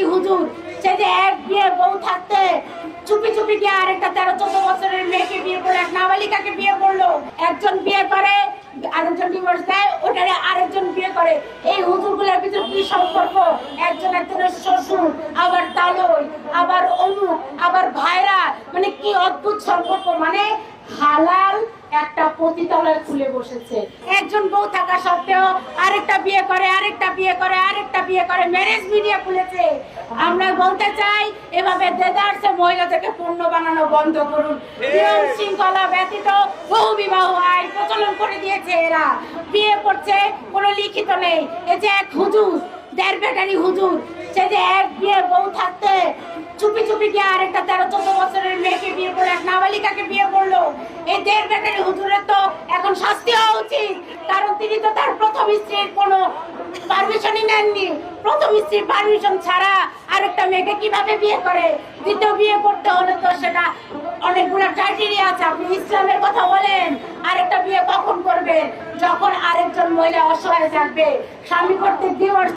Bakery হুজুর, সে যে এক বিয়ে বউ থাকতে চুপি চুপি গিয়ে আরেকটা 13-14 বছরের মেয়েকে বিয়ে করে, এক নাবালিকাকে বিয়ে করলো। একজন বিয়ে করে, আরেকজন ডিভোর্স দেয়, ওটারে আরেকজন বিয়ে করে। এই হুজুরগুলোর ভিতরে কি সম্পর্ক? একজন একজনের শ্বশুর, আবার তালই, আবার অমুক, আবার ভাইরা, মানে কি অদ্ভুত সম্পর্ক। মানে হালাল একটা পতিতালয় খুলে বসেছে। একজন বউ থাকা সত্ত্বেও আরেকটা বিয়ে করে, আরেকটা বিয়ে করে, আরেকটা বিয়ে করে, ম্যারেজ মিডিয়া খুলেছে। আমরা বলতে চাই, এভাবে দেদারসে মহিলাদেরকে পণ্য বানানো বন্ধ করুন। নিয়ম শৃঙ্খলা ব্যতীত বহু বিবাহ আইন প্রচলন করে দিয়েছে এরা। বিয়ে করছে, কোনো লিখিত নেই। এই যে এক হুজুর, দেড় বেকারি হুজুর, সে যে এক বিয়ে বউ থাকতে চুপি চুপি গিয়ে আরেকটা 13-14 বছরের মেয়েকে বিয়ে করে, এক নাবালিকাকে বিয়ে করলো। এই দেড় বেকারি হুজুরের তো এখন শাস্তি হওয়া উচিত, কারণ তিনি তো তার প্রথম স্ত্রীর কোনো পারমিশনই নেননি। প্রথম স্ত্রীর পারমিশন ছাড়া আরেকটা মেয়েকে কিভাবে বিয়ে করে? দ্বিতীয় বিয়ে করতে হলে তো সেটা অনেকগুলো ক্রাইটেরিয়া আছে। আপনি ইসলামের কথা বলেন, আরেকটা বিয়ে কখন করবেন? যখন আরেকজন মহিলা অসহায় থাকবে, স্বামী কর্তৃক ডিভোর্স